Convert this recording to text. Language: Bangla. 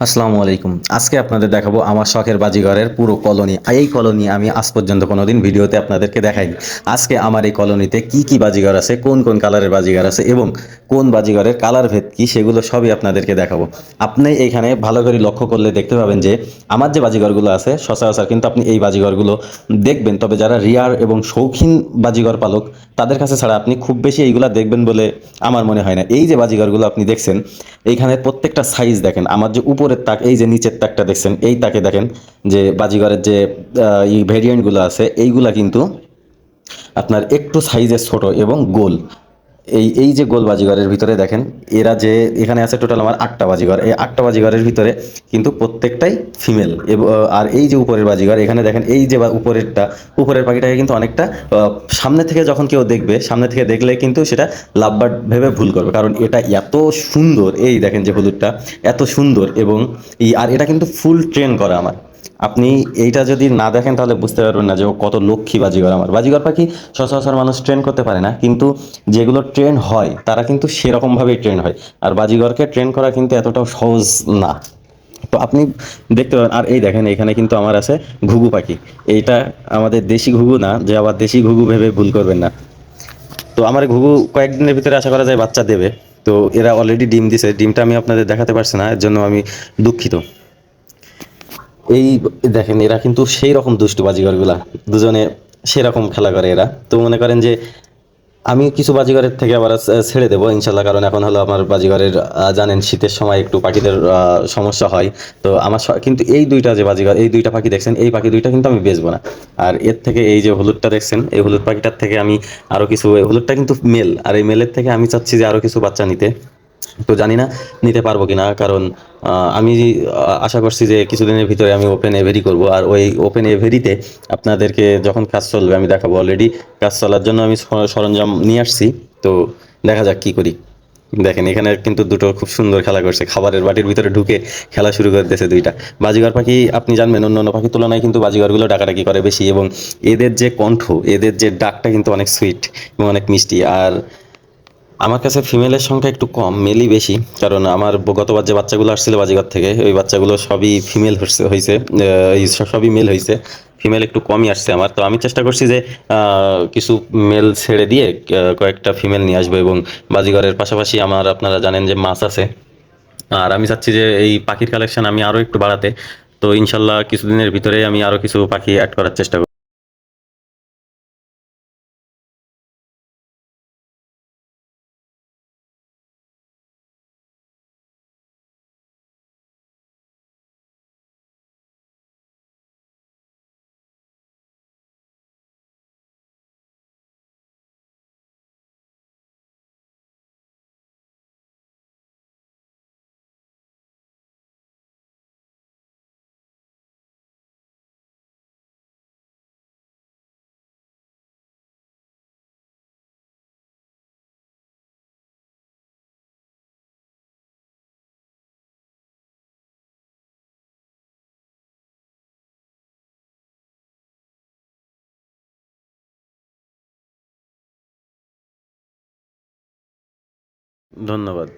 আসসালামু আলাইকুম। আজকে আপনাদের দেখাবো আমার শখের বাজিঘরের পুরো কলোনি। এই কলোনি আমি আজ পর্যন্ত কোনোদিন ভিডিওতে আপনাদেরকে দেখাইনি। আজকে আমার এই কলোনিতে কি কি বাজিঘর আছে, কোন কোন কালারের বাজিঘর আছে এবং কোন বাজিঘরের কালার ভেদ কি সেগুলো সবই আপনাদেরকে দেখাবো। আপনি এইখানে ভালো করে লক্ষ্য করলে দেখতে পাবেন যে আমার যে বাজিঘরগুলো আছে সচরাচর কিন্তু আপনি এই বাজিঘরগুলো দেখবেন, তবে যারা রিয়ার এবং শৌখিন বাজিঘর পালক তাদের কাছে ছাড়া আপনি খুব বেশি এইগুলা দেখবেন বলে আমার মনে হয় না। এই যে বাজিঘরগুলো আপনি দেখছেন, এইখানে প্রত্যেকটা সাইজ দেখেন। আমার যে উপরের তাক, এই যে নিচের তাকটা দেখছেন, এই তাকে দেখেন যে বাজিঘরের যে এই ভেরিয়েন্টগুলো আছে এইগুলা কিন্তু আপনার একটু সাইজে ছোট এবং গোল। এই যে গোল বাজিঘরের ভিতরে দেখেন, এরা যে এখানে আছে টোটাল আমার 8টা বাজিঘর। এই 8টা বাজিঘরের ভিতরে কিন্তু প্রত্যেকটাই ফিমেল। আর এই যে উপরের বাজিঘর, এখানে দেখেন এই যে উপরেরটা, উপরের পাখিটাকে কিন্তু অনেকটা সামনে থেকে যখন কেউ দেখবে, সামনে থেকে দেখলে কিন্তু সেটা লাভবার্ড ভেবে ভুল করবে, কারণ এটা এত সুন্দর। এই দেখেন যে হলুদটা এত সুন্দর এবং আর এটা কিন্তু ফুল ট্রেন করা আমার। আপনি এইটা যদি না দেখেন তাহলে বুঝতে পারবেন না যে ও কত লক্ষ্মী বাজিঘর। আমার বাজিঘর পাখি সচরাচর মানুষ ট্রেন করতে পারে না, কিন্তু যেগুলো ট্রেন হয় তারা কিন্তু সেরকমভাবেই ট্রেন হয়। আর বাজিঘরকে ট্রেন করা কিন্তু এতটাও সহজ না। তো আপনি দেখতে পাবেন। আর এই দেখেন এখানে কিন্তু আমার আছে ঘুঘু পাখি। এইটা আমাদের দেশি ঘুঘু না, যে আবার দেশি ঘুঘু ভেবে ভুল করবেন না। তো আমার ঘুঘু কয়েকদিনের ভিতরে আশা করা যায় বাচ্চা দেবে। তো এরা অলরেডি ডিম দিছে, ডিমটা আমি আপনাদের দেখাতে পারছি না, এর জন্য আমি দুঃখিত। এই দেখেন এরা কিন্তু সেই রকম দুষ্টু বাজিগরগুলা, দুজনে সেরকম খেলা করে এরা। তো মনে করেন যে আমি কিছু বাজিগরের থেকে আবার ছেড়ে দেবো ইনশাল্লাহ, কারণ এখন হলো আমার বাজিগরের জানেন শীতের সময় একটু পাখিদের সমস্যা হয়। তো আমার কিন্তু এই দুইটা যে বাজিগর, এই দুইটা পাখি দেখছেন, এই পাখি দুইটা কিন্তু আমি বেচবো না। আর এর থেকে এই যে হলুদটা দেখছেন, এই হলুদ পাখিটার থেকে আমি আরো কিছু, এই হলুদটা কিন্তু মেল, আর এই মেলের থেকে আমি চাচ্ছি যে আরো কিছু বাচ্চা নিতে। তো জানি না নিতে পারবো কিনা, কারণ আমি আশা করছি যে কিছুদিনের ভিতরে আমি ওপেন এভেরি করব। আর ওই ওপেন এভেরিতে আপনাদেরকে যখন কাজ চলবে আমি দেখাবো। অলরেডি কাজ চলার জন্য আমি সরঞ্জাম নিয়ে আসছি। তো দেখা যাক কি করি। দেখেন এখানে কিন্তু দুটো খুব সুন্দর খেলা করছে, খাবারের বাটির ভিতরে ঢুকে খেলা শুরু করে দিয়েছে দুইটা। বাজিঘর পাখি আপনি জানবেন অন্য অন্য পাখির তুলনায় কিন্তু বাজিঘরগুলো ডাকাডাকি করে বেশি, এবং এদের যে কণ্ঠ, এদের যে ডাকটা কিন্তু অনেক সুইট এবং অনেক মিষ্টি। আর আমার কাছে ফিমেলের সংখ্যা একটু কম, মেলই বেশি। কারণ আমার গতবার যে বাচ্চাগুলো আসছিল বাজিঘর থেকে, ওই বাচ্চাগুলো সবই ফিমেল হয়েছে, সবই মেল হয়েছে। ফিমেল একটু কমই আসছে আমার। তো আমি চেষ্টা করছি যে কিছু মেল ছেড়ে দিয়ে কয়েকটা ফিমেল নিয়ে আসবো। এবং বাজিঘরের পাশাপাশি আমার, আপনারা জানেন যে মাছ আছে। আর আমি চাচ্ছি যে এই পাখির কালেকশন আমি আরো একটু বাড়াতে। তো ইনশাল্লাহ কিছুদিনের ভিতরে আমি আরো কিছু পাখি অ্যাড করার চেষ্টা করব। ধন্যবাদ।